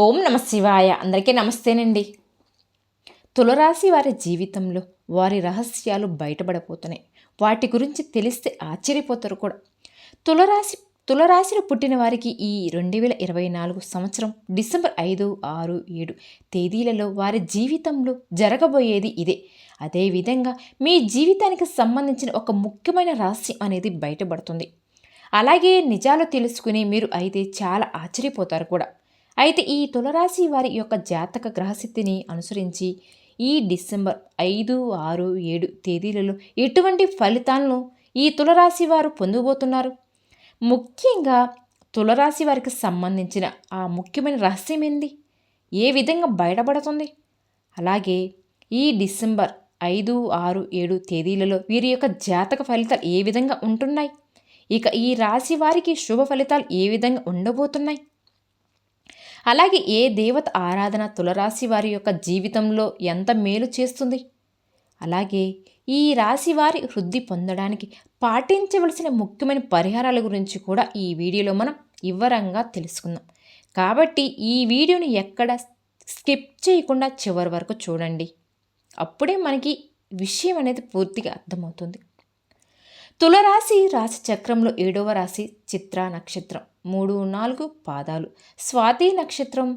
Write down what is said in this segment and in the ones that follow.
ఓం నమ శివాయ. అందరికీ నమస్తేనండి. తులరాశి వారి జీవితంలో వారి రహస్యాలు బయటపడబోతున్నాయి. వాటి గురించి తెలిస్తే ఆశ్చర్యపోతారు కూడా. తులరాశి తులరాశిలో పుట్టిన వారికి ఈ 2024 సంవత్సరం డిసెంబర్ 5, 6, 7 తేదీలలో వారి జీవితంలో జరగబోయేది ఇదే. అదేవిధంగా మీ జీవితానికి సంబంధించిన ఒక ముఖ్యమైన రహస్యం అనేది బయటపడుతుంది. అలాగే నిజాలు తెలుసుకుని మీరు అయితే చాలా ఆశ్చర్యపోతారు కూడా. అయితే ఈ తులరాశి వారి యొక్క జాతక గ్రహస్థితిని అనుసరించి ఈ డిసెంబర్ 5, 6, 7 తేదీలలో ఎటువంటి ఫలితాలను ఈ తులరాశి వారు పొందబోతున్నారు? ముఖ్యంగా తులరాశి వారికి సంబంధించిన ఆ ముఖ్యమైన రహస్యం ఏంది? ఏ విధంగా బయటపడుతుంది? అలాగే ఈ డిసెంబర్ 5, 6, 7 తేదీలలో వీరి యొక్క జాతక ఫలితాలు ఏ విధంగా ఉంటున్నాయి? ఇక ఈ రాశి వారికి శుభ ఫలితాలు ఏ విధంగా ఉండబోతున్నాయి? అలాగే ఏ దేవత ఆరాధన తులరాశి వారి యొక్క జీవితంలో ఎంత మేలు చేస్తుంది? అలాగే ఈ రాశి వారి వృద్ధి పొందడానికి పాటించవలసిన ముఖ్యమైన పరిహారాల గురించి కూడా ఈ వీడియోలో మనం వివరంగా తెలుసుకుందాం. కాబట్టి ఈ వీడియోని ఎక్కడ స్కిప్ చేయకుండా చివరి వరకు చూడండి. అప్పుడే మనకి విషయం అనేది పూర్తిగా అర్థమవుతుంది. తులరాశి రాశి చక్రంలో 7వ రాశి చిత్ర నక్షత్రం 3, 4 పాదాలు, స్వాతి నక్షత్రం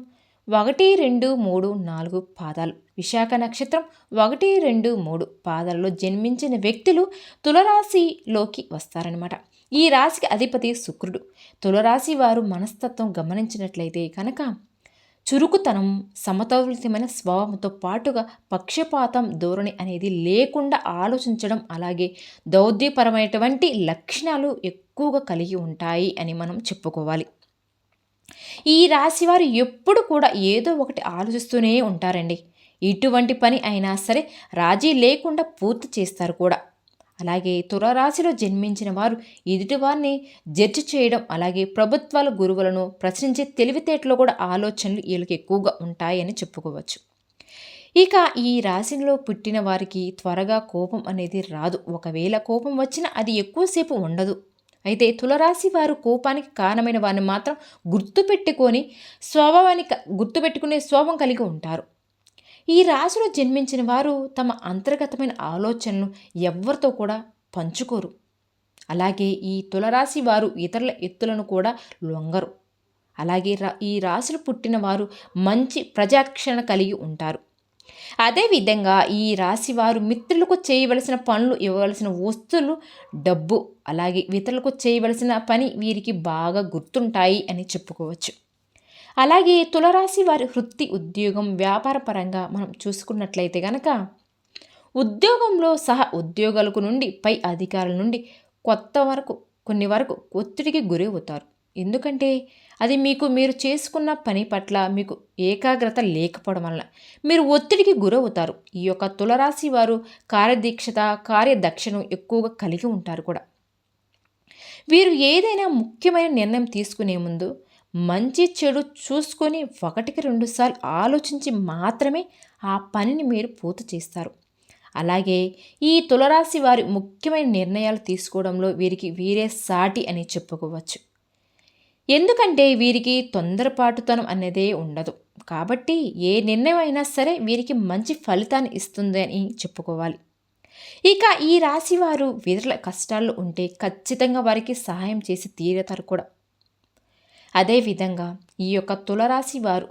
1, 2, 3, 4 పాదాలు, విశాఖ నక్షత్రం 1, 2, 3 పాదాలలో జన్మించిన వ్యక్తులు తులరాశిలోకి వస్తారనమాట. ఈ రాశికి అధిపతి శుక్రుడు. తులరాశి వారు మనస్తత్వం గమనించినట్లయితే కనుక చురుకుతనం, సమతౌలితమైన స్వభావంతో పాటుగా పక్షపాతం ధోరణి అనేది లేకుండా ఆలోచించడం, అలాగే దౌర్యపరమైనటువంటి లక్షణాలు ఎక్కువగా కలిగి ఉంటాయి అని మనం చెప్పుకోవాలి. ఈ రాశివారు ఎప్పుడు కూడా ఏదో ఒకటి ఆలోచిస్తూనే ఉంటారండి. ఇటువంటి పని అయినా సరే రాజీ లేకుండా పూర్తి చేస్తారు కూడా. అలాగే తులరాశిలో జన్మించిన వారు ఎదుటివారిని జడ్జి చేయడం, అలాగే ప్రభుత్వాల గురువులను ప్రశ్నించే తెలివితేటలో కూడా ఆలోచనలు వీళ్ళకి ఎక్కువగా ఉంటాయని చెప్పుకోవచ్చు. ఇక ఈ రాశిలో పుట్టిన వారికి త్వరగా కోపం అనేది రాదు. ఒకవేళ కోపం వచ్చినా అది ఎక్కువసేపు ఉండదు. అయితే తులరాశి వారు కోపానికి కారణమైన వారిని మాత్రం గుర్తుపెట్టుకునే స్వభావం కలిగి ఉంటారు. ఈ రాశిలో జన్మించిన వారు తమ అంతర్గతమైన ఆలోచనలు ఎవ్వరితో కూడా పంచుకోరు. అలాగే ఈ తులరాశి వారు ఇతరుల ఎత్తులను కూడా లొంగరు. అలాగే ఈ రాశిలో పుట్టిన వారు మంచి ప్రజాక్షణ కలిగి ఉంటారు. అదేవిధంగా ఈ రాశి వారు మిత్రులకు చేయవలసిన పనులు, ఇవ్వవలసిన వస్తువులు, డబ్బు, అలాగే ఇతరులకు చేయవలసిన పని వీరికి బాగా గుర్తుంటాయి అని చెప్పుకోవచ్చు. అలాగే తులరాశి వారి వృత్తి, ఉద్యోగం, వ్యాపార పరంగా మనం చూసుకున్నట్లయితే కనుక ఉద్యోగంలో సహా ఉద్యోగాలకు నుండి పై అధికారుల నుండి కొన్ని వరకు ఒత్తిడికి గురి అవుతారు. ఎందుకంటే అది మీరు చేసుకున్న పని పట్ల మీకు ఏకాగ్రత లేకపోవడం వలన మీరు ఒత్తిడికి గురవుతారు. ఈ యొక్క తులరాశి వారు కార్యదక్షను ఎక్కువగా కలిగి ఉంటారు కూడా. వీరు ఏదైనా ముఖ్యమైన నిర్ణయం తీసుకునే ముందు మంచి చెడు చూసుకొని 1కి 2 సార్లు ఆలోచించి మాత్రమే ఆ పనిని మీరు పూర్తి చేస్తారు. అలాగే ఈ తులరాశి వారి ముఖ్యమైన నిర్ణయాలు తీసుకోవడంలో వీరే సాటి అని చెప్పుకోవచ్చు. ఎందుకంటే వీరికి తొందరపాటుతనం అనేదే ఉండదు. కాబట్టి ఏ నిర్ణయం అయినా సరే వీరికి మంచి ఫలితాన్ని ఇస్తుంది అని చెప్పుకోవాలి. ఇక ఈ రాశి వారు ఇతరుల కష్టాల్లో ఉంటే ఖచ్చితంగా వారికి సహాయం చేసి తీరతారు కూడా. అదేవిధంగా ఈ యొక్క తులరాశి వారు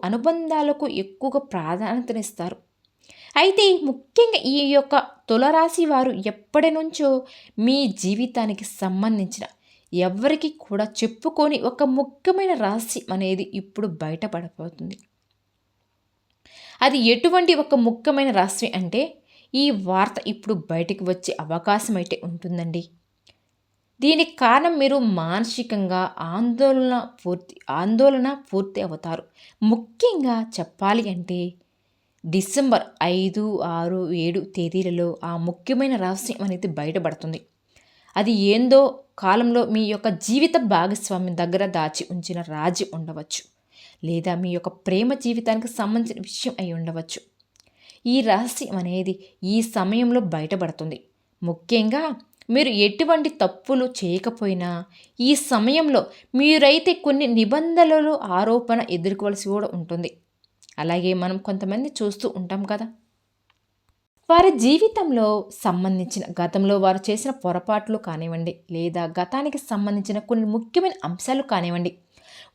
అనుబంధాలకు ఎక్కువగా ప్రాధాన్యతనిస్తారు. అయితే ముఖ్యంగా ఈ యొక్క తులరాశి వారు ఎప్పటి నుంచో మీ జీవితానికి సంబంధించిన ఎవరికి కూడా చెప్పుకొని ఒక ముఖ్యమైన రహస్యం అనేది ఇప్పుడు బయటపడబోతుంది. అది ఎటువంటి ఒక ముఖ్యమైన రహస్యం అంటే ఈ వార్త ఇప్పుడు బయటికి వచ్చే అవకాశం అయితే ఉంటుందండి. దీనికి కారణం మీరు మానసికంగా ఆందోళన పూర్తి అవుతారు. ముఖ్యంగా చెప్పాలి అంటే డిసెంబర్ 5, 6, 7 తేదీలలో ఆ ముఖ్యమైన రహస్యం అనేది బయటపడుతుంది. అది ఏందో కాలంలో మీ యొక్క జీవిత భాగస్వామ్యం దగ్గర దాచి ఉంచిన రాజీ ఉండవచ్చు, లేదా మీ యొక్క ప్రేమ జీవితానికి సంబంధించిన విషయం అయి ఉండవచ్చు. ఈ రహస్యం అనేది ఈ సమయంలో బయటపడుతుంది. ముఖ్యంగా మీరు ఎటువంటి తప్పులు చేయకపోయినా ఈ సమయంలో మీరైతే కొన్ని నిబంధనలు ఆరోపణ ఎదుర్కోవాల్సి కూడా ఉంటుంది. అలాగే మనం కొంతమంది చూస్తూ ఉంటాం కదా, వారి జీవితంలో సంబంధించిన గతంలో వారు చేసిన పొరపాట్లు కానివ్వండి, లేదా గతానికి సంబంధించిన కొన్ని ముఖ్యమైన అంశాలు కానివ్వండి,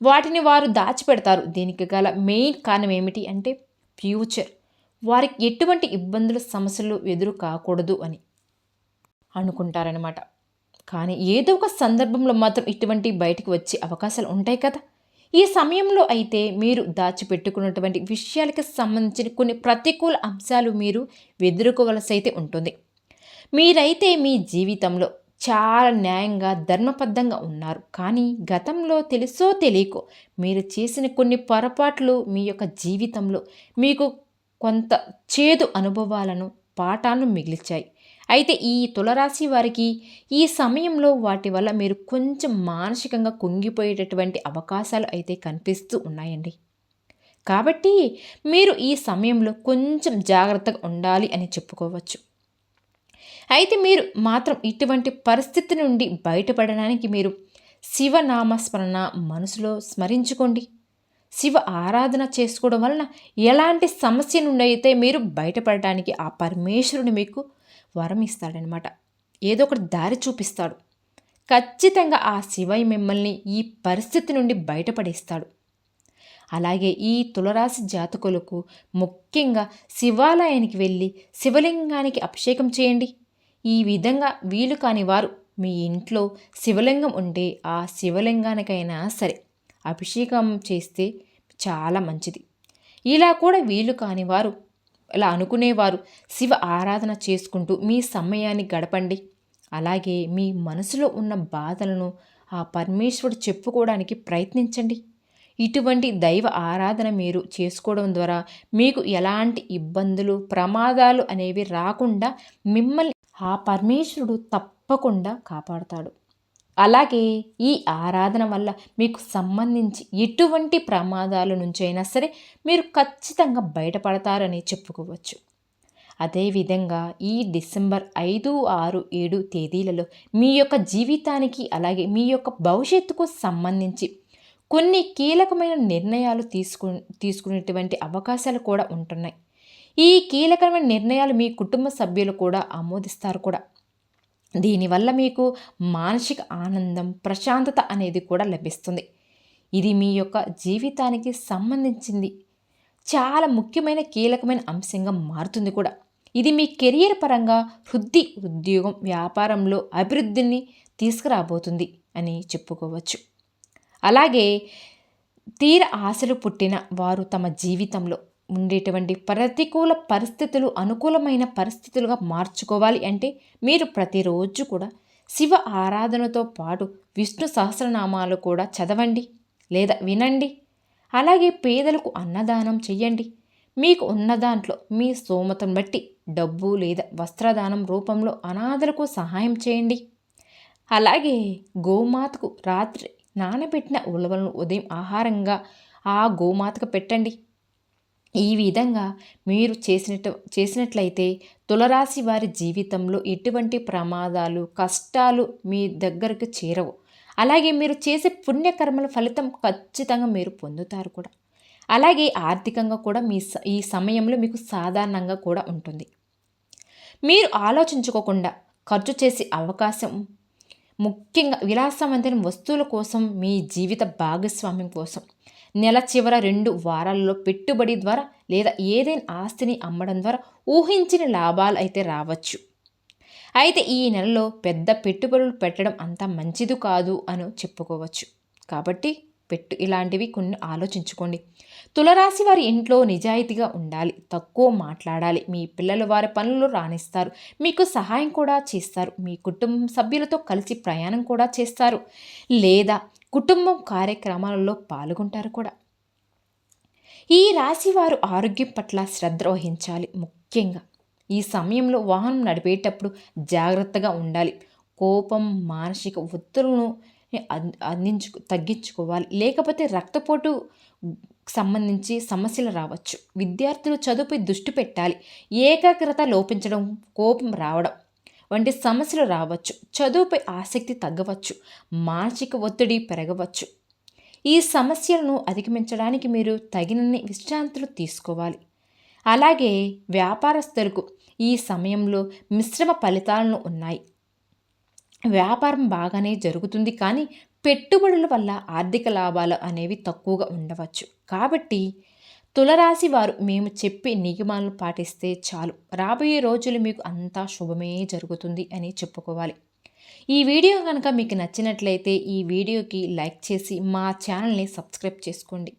వాటిని వారు దాచిపెడతారు. దీనికి గల మెయిన్ కారణం ఏమిటి అంటే ఫ్యూచర్, వారికి ఎటువంటి ఇబ్బందులు సమస్యలు ఎదురు కాకూడదు అని అనుకుంటారనమాట. కానీ ఏదో ఒక సందర్భంలో మాత్రం ఇటువంటి బయటికి వచ్చే అవకాశాలు ఉంటాయి కదా. ఈ సమయంలో అయితే మీరు దాచిపెట్టుకున్నటువంటి విషయాలకు సంబంధించిన కొన్ని ప్రతికూల అంశాలు మీరు ఎదుర్కోవలసి అయితే ఉంటుంది. మీరైతే మీ జీవితంలో చాలా న్యాయంగా ధర్మబద్ధంగా ఉన్నారు. కానీ గతంలో తెలుసో తెలియకో మీరు చేసిన కొన్ని పొరపాట్లు మీ యొక్క జీవితంలో మీకు కొంత చేదు అనుభవాలను పాఠాలను మిగిల్చాయి. అయితే ఈ తులరాశి వారికి ఈ సమయంలో వాటి వల్ల మీరు కొంచెం మానసికంగా కుంగిపోయేటటువంటి అవకాశాలు అయితే కనిపిస్తూ ఉన్నాయండి. కాబట్టి మీరు ఈ సమయంలో కొంచెం జాగ్రత్తగా ఉండాలి అని చెప్పుకోవచ్చు. అయితే మీరు మాత్రం ఇటువంటి పరిస్థితి నుండి బయటపడడానికి మీరు శివనామస్మరణ మనసులో స్మరించుకోండి. శివ ఆరాధన చేసుకోవడం వలన ఎలాంటి సమస్య నుండి అయితే మీరు బయటపడడానికి ఆ పరమేశ్వరుడు మీకు వరం ఇస్తాడనమాట. ఏదో ఒకటి దారి చూపిస్తాడు. ఖచ్చితంగా ఆ శివయ్య మిమ్మల్ని ఈ పరిస్థితి నుండి బయటపడేస్తాడు. అలాగే ఈ తులరాశి జాతకులకు ముఖ్యంగా శివాలయానికి వెళ్ళి శివలింగానికి అభిషేకం చేయండి. ఈ విధంగా వీలు కాని వారు మీ ఇంట్లో శివలింగం ఉంటే ఆ శివలింగానికైనా సరే అభిషేకం చేస్తే చాలా మంచిది. ఇలా కూడా వీలు కాని వారు, ఇలా అనుకునేవారు శివ ఆరాధన చేసుకుంటూ మీ సమయాన్ని గడపండి. అలాగే మీ మనసులో ఉన్న బాధలను ఆ పరమేశ్వరుడు చెప్పుకోవడానికి ప్రయత్నించండి. ఇటువంటి దైవ ఆరాధన మీరు చేసుకోవడం ద్వారా మీకు ఎలాంటి ఇబ్బందులు ప్రమాదాలు అనేవి రాకుండా మిమ్మల్ని ఆ పరమేశ్వరుడు తప్పకుండా కాపాడుతాడు. అలాగే ఈ ఆరాధన వల్ల మీకు సంబంధించి ఎటువంటి ప్రమాదాల నుంచైనా సరే మీరు ఖచ్చితంగా బయటపడతారని చెప్పుకోవచ్చు. అదేవిధంగా ఈ డిసెంబర్ 5, 6, 7 తేదీలలో మీ యొక్క జీవితానికి అలాగే మీ యొక్క భవిష్యత్తుకు సంబంధించి కొన్ని కీలకమైన నిర్ణయాలు తీసుకునేటువంటి అవకాశాలు కూడా ఉంటున్నాయి. ఈ కీలకమైన నిర్ణయాలు మీ కుటుంబ సభ్యులు కూడా ఆమోదిస్తారు కూడా. దీనివల్ల మీకు మానసిక ఆనందం, ప్రశాంతత అనేది కూడా లభిస్తుంది. ఇది మీ యొక్క జీవితానికి సంబంధించింది చాలా ముఖ్యమైన కీలకమైన అంశంగా మారుతుంది కూడా. ఇది మీ కెరియర్ పరంగా వృద్ధి, ఉద్యోగం, వ్యాపారంలో అభివృద్ధిని తీసుకురాబోతుంది అని చెప్పుకోవచ్చు. అలాగే తీర ఆశలు పుట్టిన వారు తమ జీవితంలో ఉండేటువంటి ప్రతికూల పరిస్థితులు అనుకూలమైన పరిస్థితులుగా మార్చుకోవాలి అంటే మీరు ప్రతిరోజు కూడా శివ ఆరాధనతో పాటు విష్ణు సహస్రనామాలు కూడా చదవండి లేదా వినండి. అలాగే పేదలకు అన్నదానం చెయ్యండి. మీకు ఉన్న దాంట్లో మీ స్తోమతను బట్టి డబ్బు లేదా వస్త్రదానం రూపంలో అనాథలకు సహాయం చేయండి. అలాగే గోమాతకు రాత్రి నానబెట్టిన ఉలవలను ఉదయం ఆహారంగా ఆ గోమాతకు పెట్టండి. ఈ విధంగా మీరు చేసినట్లయితే తులరాశి వారి జీవితంలో ఎటువంటి ప్రమాదాలు, కష్టాలు మీ దగ్గరకు చేరవు. అలాగే మీరు చేసే పుణ్యకర్మల ఫలితం ఖచ్చితంగా మీరు పొందుతారు కూడా. అలాగే ఆర్థికంగా కూడా ఈ సమయంలో మీకు సాధారణంగా కూడా ఉంటుంది. మీరు ఆలోచించుకోకుండా ఖర్చు చేసే అవకాశం, ముఖ్యంగా విలాసవంతమైన వస్తువుల కోసం, మీ జీవిత భాగస్వామ్యం కోసం నెల చివర 2 వారాల్లో పెట్టుబడి ద్వారా లేదా ఏదైనా ఆస్తిని అమ్మడం ద్వారా ఊహించిన లాభాలు అయితే రావచ్చు. అయితే ఈ నెలలో పెద్ద పెట్టుబడులు పెట్టడం అంత మంచిది కాదు అని చెప్పుకోవచ్చు. కాబట్టి ఇలాంటివి కొన్ని ఆలోచించుకోండి. తులరాశి వారి ఇంట్లో నిజాయితీగా ఉండాలి, తక్కువ మాట్లాడాలి. మీ పిల్లలు వారి పనులు రాణిస్తారు, మీకు సహాయం కూడా చేస్తారు. మీ కుటుంబం సభ్యులతో కలిసి ప్రయాణం కూడా చేస్తారు లేదా కుటుంబం కార్యక్రమాలలో పాల్గొంటారు కూడా. ఈ రాశి వారు ఆరోగ్యం పట్ల శ్రద్ధ వహించాలి. ముఖ్యంగా ఈ సమయంలో వాహనం నడిపేటప్పుడు జాగ్రత్తగా ఉండాలి. కోపం, మానసిక ఒత్తిడులను తగ్గించుకోవాలి. లేకపోతే రక్తపోటు సంబంధించి సమస్యలు రావచ్చు. విద్యార్థులు చదువుపై దృష్టి పెట్టాలి. ఏకాగ్రత లోపించడం, కోపం రావడం వంటి సమస్యలు రావచ్చు. చదువుపై ఆసక్తి తగ్గవచ్చు. మానసిక ఒత్తిడి పెరగవచ్చు. ఈ సమస్యలను అధిగమించడానికి మీరు తగినన్ని విశ్రాంతులు తీసుకోవాలి. అలాగే వ్యాపారస్తులకు ఈ సమయంలో మిశ్రమ ఫలితాలను ఉన్నాయి. వ్యాపారం బాగానే జరుగుతుంది, కానీ పెట్టుబడుల వల్ల ఆర్థిక లాభాలు అనేవి తక్కువగా ఉండవచ్చు. కాబట్టి తులరాశి వారు మేము చెప్పే నియమాలను పాటిస్తే చాలు, రాబోయే రోజులు మీకు అంతా శుభమే జరుగుతుంది అని చెప్పుకోవాలి. ఈ వీడియో కనుక మీకు నచ్చినట్లయితే ఈ వీడియోకి లైక్ చేసి మా ఛానల్ని సబ్స్క్రైబ్ చేసుకోండి.